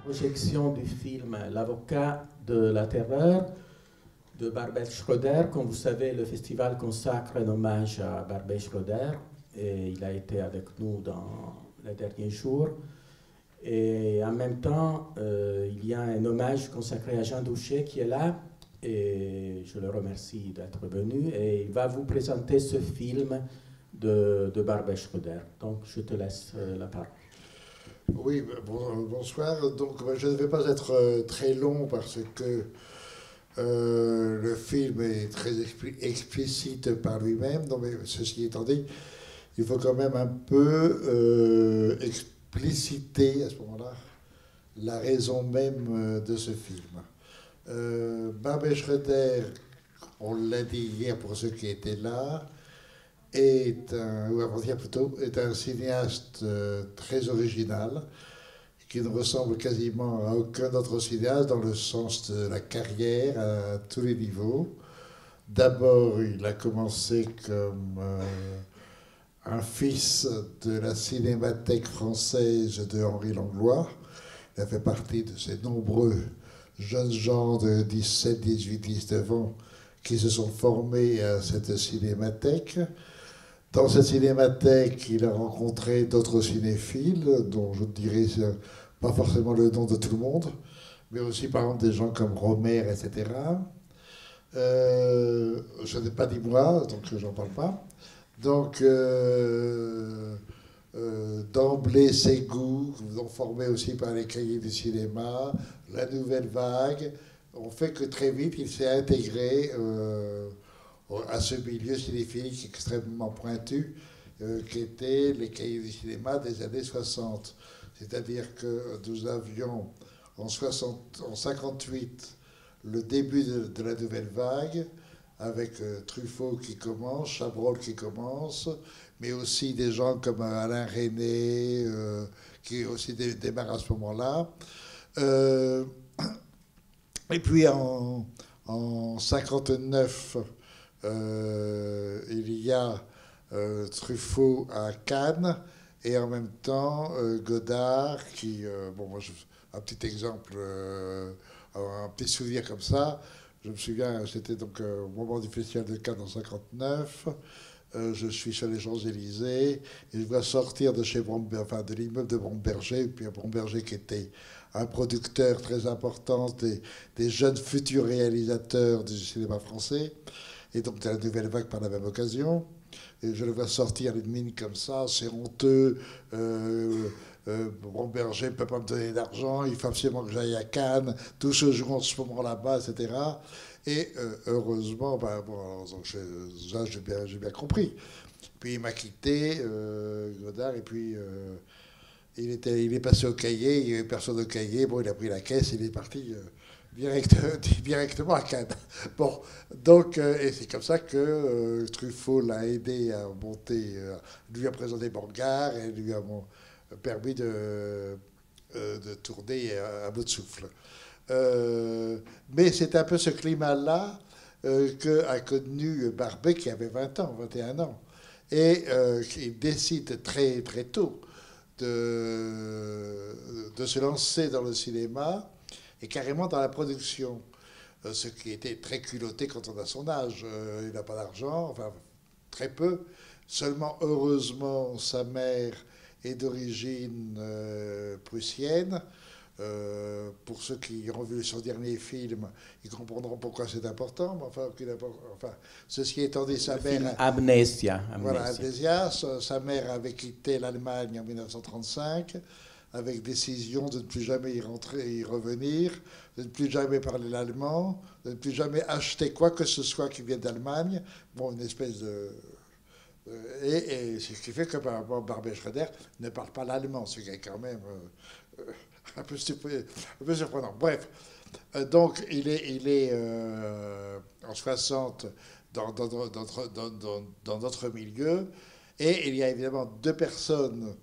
projection du film L'avocat de la terreur de Barbet Schroeder. Comme vous savez, le festival consacre un hommage à Barbet Schroeder et il a été avec nous dans les derniers jours. Et en même temps, il y a un hommage consacré à Jean Douchet qui est là et je le remercie d'être venu et il va vous présenter ce film de Barbet Schroeder. Donc je te laisse la parole. Oui, bonsoir. Donc, je ne vais pas être très long parce que le film est très explicite par lui-même. Donc, mais ceci étant dit, il faut quand même un peu expliciter à ce moment-là la raison même de ce film. Barbet Schroeder, on l'a dit hier pour ceux qui étaient là, ou avant-hier plutôt, est un cinéaste très original, qui ne ressemble quasiment à aucun autre cinéaste dans le sens de la carrière à tous les niveaux. D'abord, il a commencé comme un fils de la cinémathèque française de Henri Langlois. Il a fait partie de ces nombreux jeunes gens de 17, 18, 19 ans qui se sont formés à cette cinémathèque. Dans cette cinémathèque, il a rencontré d'autres cinéphiles, dont je ne dirais pas forcément le nom de tout le monde, mais aussi par exemple des gens comme Romer, etc. Je n'ai pas dit moi, donc j'en parle pas. Donc, d'emblée, ses goûts, formés aussi par les cahiers du cinéma, la nouvelle vague, ont fait que très vite, il s'est intégré à ce milieu cinéphilique extrêmement pointu qui était les cahiers du cinéma des années 60. C'est-à-dire que nous avions en 58 le début de la nouvelle vague, avec Truffaut qui commence, Chabrol qui commence, mais aussi des gens comme Alain Resnais qui aussi démarrent à ce moment-là. Et puis en 59, il y a Truffaut à Cannes et en même temps Godard qui, un petit exemple, un petit souvenir comme ça. Je me souviens, c'était donc au moment du Festival de Cannes en 59. Je suis sur les Champs-Élysées et je vois sortir de chez de l'immeuble de Bromberger, et puis Bromberger qui était un producteur très important des jeunes futurs réalisateurs du cinéma français, et donc de la nouvelle vague par la même occasion. Et je le vois sortir une mine comme ça, c'est honteux. Bromberger ne peut pas me donner d'argent, il faut absolument que j'aille à Cannes, tout se joue en ce moment là-bas, etc. Et heureusement, j'ai bien compris. Puis il m'a quitté, Godard, et puis il est passé au cahier, il n'y avait personne au cahier, bon, il a pris la caisse, il est parti directement à Cannes. Bon, donc, et c'est comme ça que Truffaut l'a aidé à monter, lui a présenté Borgard et lui a permis de tourner à bout de souffle. Mais c'est un peu ce climat-là qu'a connu Barbet, qui avait 20 ans, 21 ans. Et il décide très, très tôt de se lancer dans le cinéma et carrément dans la production. Ce qui était très culotté quand on a son âge. Il n'a pas d'argent, enfin très peu. Seulement, heureusement, sa mère est d'origine prussienne. Pour ceux qui ont vu son dernier film, ils comprendront pourquoi c'est important. Mais enfin, ceci étant dit, sa mère... Amnesia. Voilà, Amnesia. Sa mère avait quitté l'Allemagne en 1935 avec décision de ne plus jamais y revenir, de ne plus jamais parler l'allemand, de ne plus jamais acheter quoi que ce soit qui vienne d'Allemagne. Bon, une espèce de... Et c'est ce qui fait que, par exemple, Barbet Schroeder ne parle pas l'allemand, ce qui est quand même un peu surprenant. Bref, donc il est en 60 dans notre milieu, et il y a évidemment deux personnes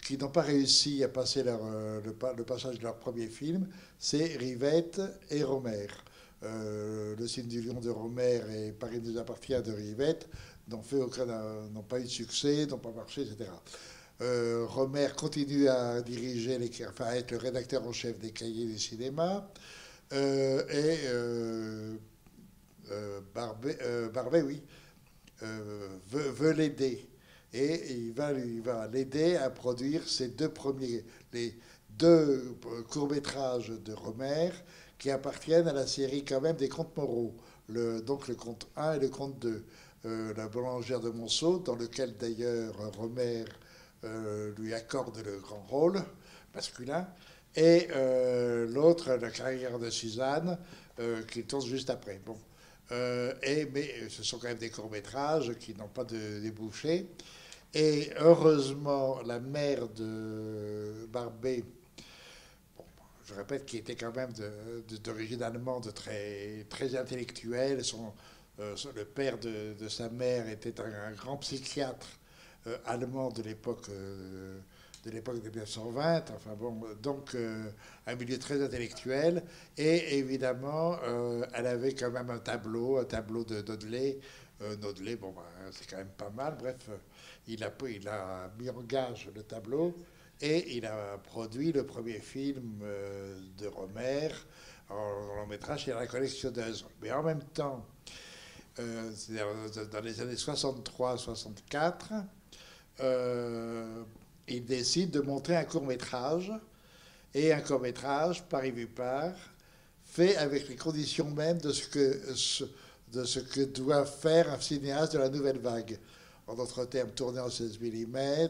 qui n'ont pas réussi à passer le passage de leur premier film, c'est Rivette et Romer. Le signe du lion de Romer et Paris nous appartient de Rivette n'ont pas eu de succès, n'ont pas marché, etc. Romer continue à diriger, enfin à être le rédacteur en chef des cahiers du cinéma. Barbet, oui, veut l'aider. Et il va l'aider à produire les deux courts-métrages de Romer qui appartiennent à la série quand même des contes moraux. Donc le conte 1 et le conte 2. La boulangère de Monceau, dans lequel d'ailleurs Romer lui accorde le grand rôle masculin, et l'autre, la carrière de Suzanne, qui tourne juste après. Bon. Mais ce sont quand même des courts-métrages qui n'ont pas de débouché. Et heureusement, la mère de Barbet, bon, je répète, qui était quand même d'origine allemande, très, très intellectuelle, le père de sa mère était un grand psychiatre allemand de l'époque de 1920, enfin bon, donc un milieu très intellectuel, et évidemment, elle avait quand même un tableau de Nodlet. Nodlet, bon, ben, c'est quand même pas mal, bref, il a mis en gage le tableau, et il a produit le premier film de Romer, en long métrage, c'est La collectionneuse. Mais en même temps, dans les années 63-64, il décide de montrer un court-métrage, et un court-métrage, Paris vu par, fait avec les conditions même de ce que doit faire un cinéaste de la nouvelle vague. En d'autres termes, tourné en 16 mm,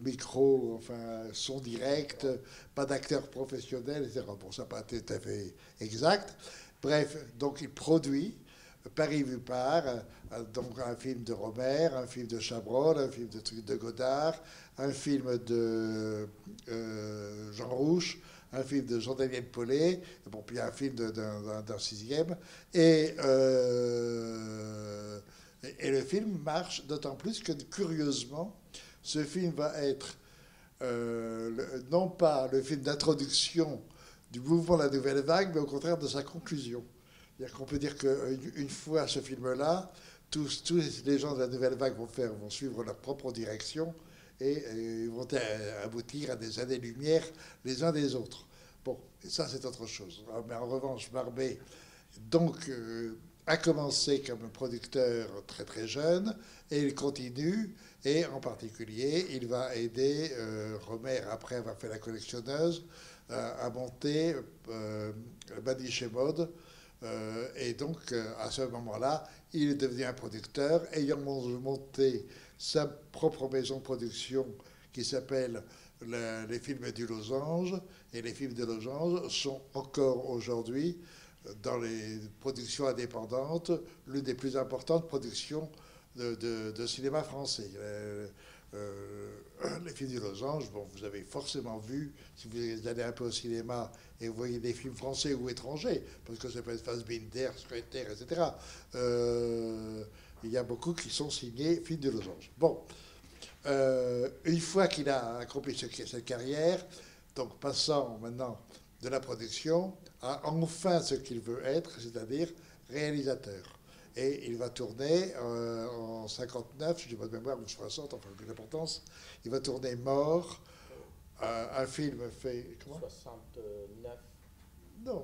micro, enfin, son direct, pas d'acteur professionnel, etc. Bon, ça n'a pas été tout à fait exact. Bref, donc il produit Paris vu par, donc un film de Romer, un film de Chabrol, un film de Godard, un film de Jean Rouch, un film de Jean-Daniel Paulet, bon, puis un film d'un sixième. Et le film marche d'autant plus que, curieusement, ce film va être non pas le film d'introduction du mouvement de la nouvelle vague, mais au contraire de sa conclusion. C'est-à-dire qu'on peut dire qu'une fois ce film-là, tous les gens de la nouvelle vague vont suivre leur propre direction et vont aboutir à des années-lumière les uns des autres. Bon, et ça c'est autre chose. Mais en revanche, Barbet, donc, a commencé comme un producteur très très jeune, et il continue, et en particulier, il va aider Romer, après avoir fait La collectionneuse, à monter Maniche et Mode. Et donc, à ce moment-là, il est devenu un producteur, ayant monté sa propre maison de production qui s'appelle les films du Losange. Et les films de Losange sont encore aujourd'hui, dans les productions indépendantes, l'une des plus importantes productions de cinéma français. Les films du Losange, bon, vous avez forcément vu, si vous allez un peu au cinéma et vous voyez des films français ou étrangers, parce que ça peut être Fassbinder, Schroeter, etc. Il y a beaucoup qui sont signés films du Losange. Bon, une fois qu'il a accompli cette carrière, donc passant maintenant de la production à enfin ce qu'il veut être, c'est-à-dire réalisateur. Et il va tourner en 59, je dis pas de mémoire, ou 60, enfin, plus d'importance, il va tourner Mort, un film fait... Comment 69. Non.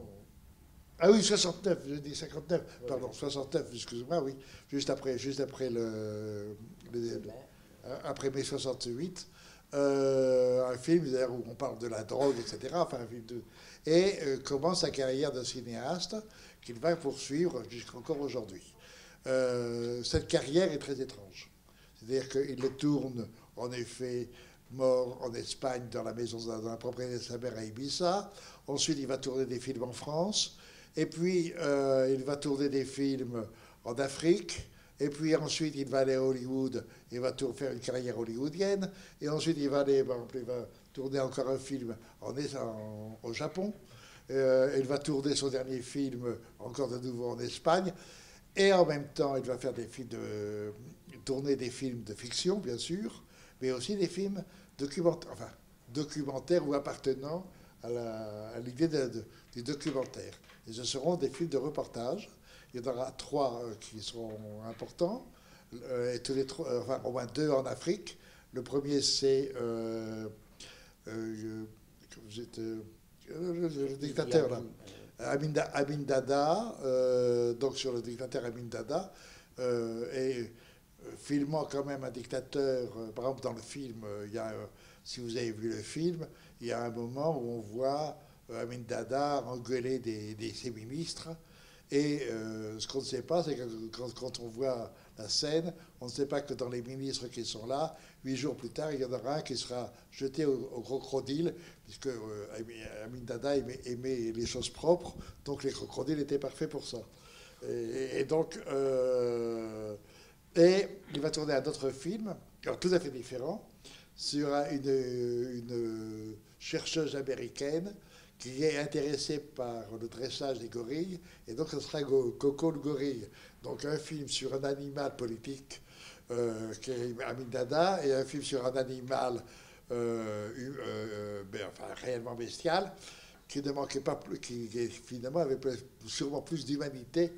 Ah oui, 69, je dis 59, oui. Pardon, 69, excusez-moi, oui, juste après après mai 68, un film d'ailleurs où on parle de la drogue, etc. Enfin, un film et commence sa carrière de cinéaste qu'il va poursuivre jusqu'encore aujourd'hui. Cette carrière est très étrange. C'est-à-dire qu'il le tourne, en effet, Mort en Espagne, dans la propriété de sa mère à Ibiza. Ensuite, il va tourner des films en France. Et puis, il va tourner des films en Afrique. Et puis ensuite, il va aller à Hollywood, il va faire une carrière hollywoodienne. Et ensuite, il va tourner encore un film au Japon. Il va tourner son dernier film encore de nouveau en Espagne. Et en même temps, il va faire tourner des films de fiction, bien sûr, mais aussi des films documentaires ou appartenant à l'idée du documentaire. Et ce seront des films de reportage. Il y en aura 3 qui seront importants, et tous les 3, enfin au moins 2 en Afrique, Le premier, c'est le dictateur, là. Amin Dada, donc sur le dictateur Amin Dada, et filmant quand même un dictateur. Par exemple, dans le film, il y a, si vous avez vu le film, il y a un moment où on voit Amin Dada engueuler ses ministres. Et ce qu'on ne sait pas, c'est que quand on voit la scène, on ne sait pas que dans les ministres qui sont là, 8 jours plus tard, il y en aura un qui sera jeté au crocodile, puisque Amin Dada aimait les choses propres, donc les crocodiles étaient parfaits pour ça. Et donc, et il va tourner un autre film, alors tout à fait différent, sur une chercheuse américaine qui est intéressée par le dressage des gorilles, et donc ce sera Coco le gorille. Donc un film sur un animal politique, qui est Amin Dada, et un film sur un animal enfin, réellement bestial, qui ne manquait pas plus, qui finalement avait sûrement plus d'humanité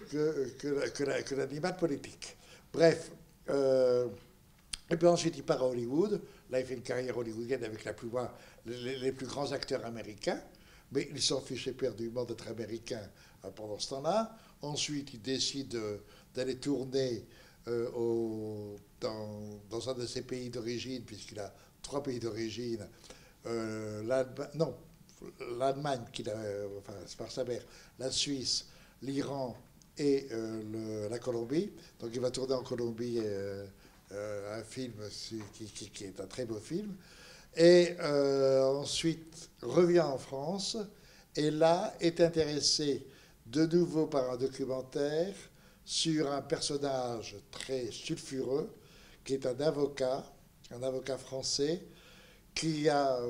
que l'animal politique. Bref, et puis ensuite il part à Hollywood. Là, il fait une carrière hollywoodienne avec les plus grands acteurs américains, mais il s'en fiche éperdument d'être américain pendant ce temps-là. Ensuite, il décide d'aller tourner dans un de ses pays d'origine, puisqu'il a 3 pays d'origine. L'Allemagne, enfin, c'est par sa mère, la Suisse, l'Iran et la Colombie. Donc il va tourner en Colombie un film qui est un très beau film. Et ensuite revient en France et là est intéressé de nouveau par un documentaire sur un personnage très sulfureux qui est un avocat français qui a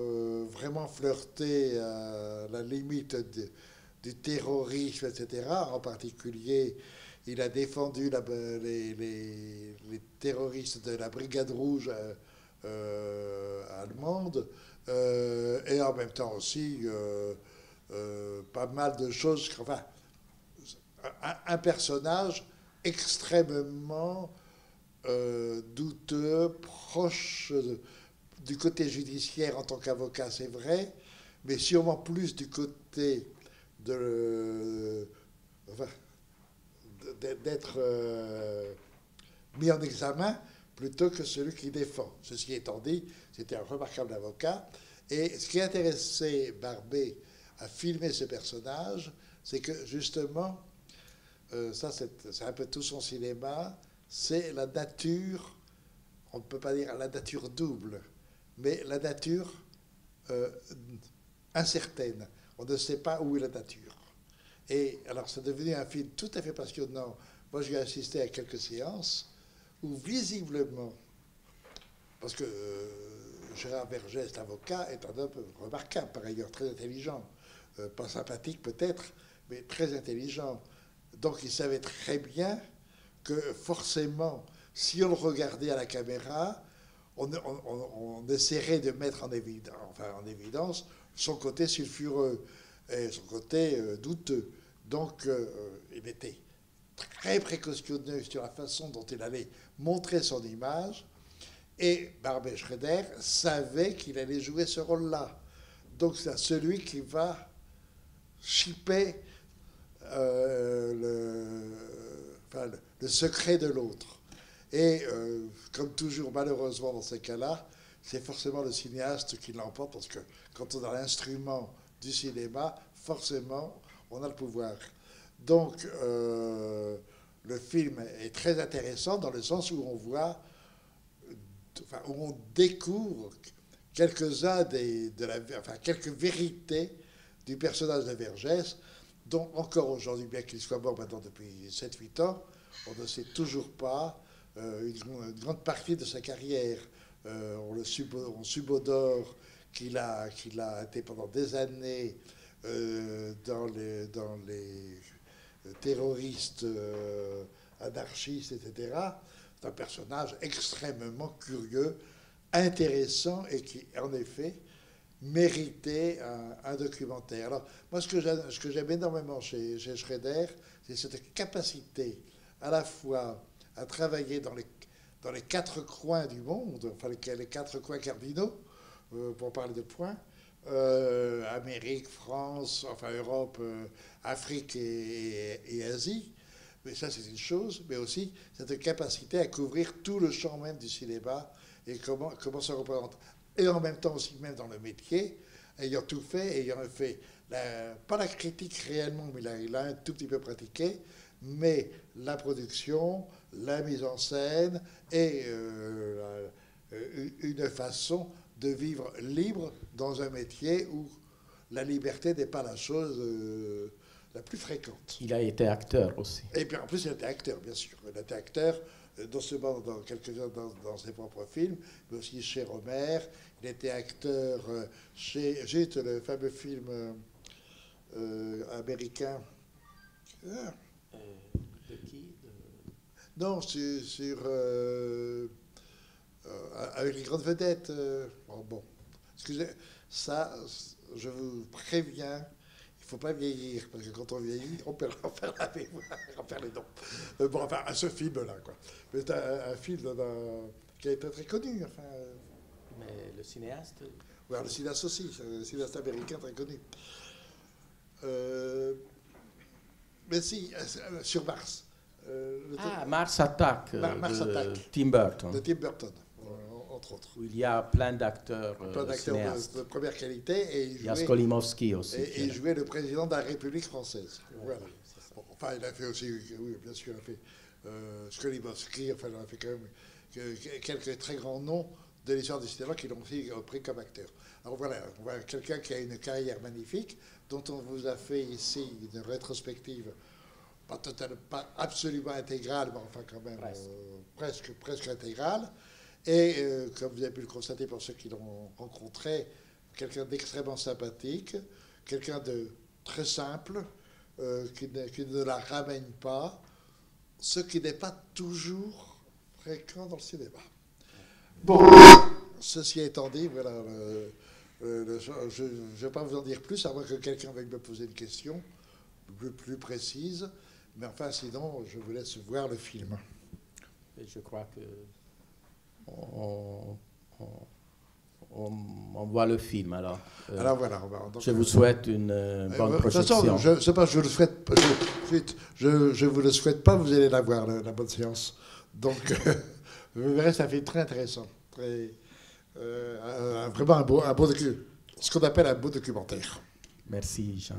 vraiment flirté à la limite du terrorisme, etc. En particulier, il a défendu les terroristes de la Brigade Rouge allemande, et en même temps aussi pas mal de choses. Enfin, un personnage extrêmement douteux, proche du côté judiciaire en tant qu'avocat, c'est vrai, mais sûrement plus du côté d'être mis en examen plutôt que celui qui défend. Ceci étant dit, c'était un remarquable avocat. Et ce qui intéressait Barbey à filmer ce personnage, c'est que justement, ça c'est un peu tout son cinéma, c'est la nature, on ne peut pas dire la nature double, mais la nature incertaine. On ne sait pas où est la nature. Et alors c'est devenu un film tout à fait passionnant. Moi j'ai assisté à quelques séances où visiblement, parce que Gérard Vergès, l'avocat, est un homme remarquable, par ailleurs très intelligent, pas sympathique peut-être, mais très intelligent. Donc il savait très bien que forcément, si on le regardait à la caméra, on essaierait de mettre en évidence son côté sulfureux et son côté douteux. Donc il était très précautionneux sur la façon dont il allait montrer son image. Et Barbet Schroeder savait qu'il allait jouer ce rôle-là. Donc c'est celui qui va chipper le secret de l'autre. Et comme toujours, malheureusement, dans ces cas-là, c'est forcément le cinéaste qui l'emporte, parce que quand on a l'instrument du cinéma, forcément, on a le pouvoir. Donc, le film est très intéressant dans le sens où on voit, où on découvre quelques-uns quelques vérités du personnage de Vergès, dont encore aujourd'hui, bien qu'il soit mort maintenant depuis 7-8 ans, on ne sait toujours pas une grande partie de sa carrière. On subodore qu'il a été pendant des années dans les terroristes anarchistes, etc. C'est un personnage extrêmement curieux, intéressant et qui, en effet, méritait un documentaire. Alors, moi, ce que j'aime énormément chez Schroeder, c'est cette capacité à la fois à travailler dans dans les 4 coins du monde, enfin les 4 coins cardinaux, pour parler de points, Amérique, France, enfin Europe, Afrique et Asie. Mais ça, c'est une chose, mais aussi cette capacité à couvrir tout le champ même du cinéma et comment ça représente. Et en même temps aussi, même dans le métier, ayant tout fait, ayant fait, pas la critique réellement, mais il a un tout petit peu pratiqué, mais la production, la mise en scène et une façon de vivre libre dans un métier où la liberté n'est pas la chose la plus fréquente. Il a été acteur aussi. Et puis en plus, il était acteur, bien sûr. Il était acteur, non seulement dans quelques-uns dans ses propres films, mais aussi chez Romer. Il était acteur chez le fameux film américain. De qui? Non, sur avec les grandes vedettes. Bon, excusez, ça, je vous préviens. Il ne faut pas vieillir, parce que quand on vieillit, on perd la mémoire, on perd les dons. Bon, enfin, à ce film-là, quoi. Mais c'est un film qui a été très connu. Enfin, mais le cinéaste? Oui, le cinéaste aussi, le cinéaste américain très connu. Mais si, sur Mars. Mars Attack, Mars de Attack. Tim Burton. De Tim Burton, entre autres. Où il y a plein d'acteurs de première qualité. Et il y a Skolimowski aussi. Et il jouait le président de la République française. Ouais, voilà. Oui, bon, enfin, il a fait aussi, oui, bien sûr, il a fait Skolimowski, enfin, il a fait quand même quelques très grands noms de l'histoire du cinéma qui l'ont aussi pris comme acteur. Alors voilà, on voit quelqu'un qui a une carrière magnifique, dont on vous a fait ici une rétrospective, pas absolument intégrale, mais enfin quand même presque intégrale. Et comme vous avez pu le constater pour ceux qui l'ont rencontré, quelqu'un d'extrêmement sympathique, quelqu'un de très simple, qui ne la ramène pas, ce qui n'est pas toujours fréquent dans le cinéma. Bon, ceci étant dit, voilà, je ne vais pas vous en dire plus, à moins que quelqu'un veuille me poser une question plus précise. Mais enfin, sinon, je vous laisse voir le film. Et je crois que on voit le film, alors. Alors voilà. Donc, je vous souhaite une bonne projection. De toute façon, je sais pas, je le souhaite. Je vous le souhaite pas. Vous allez la voir, la bonne séance. Donc, vous verrez, ça fait très intéressant, vraiment un beau ce qu'on appelle un beau documentaire. Merci, Jean.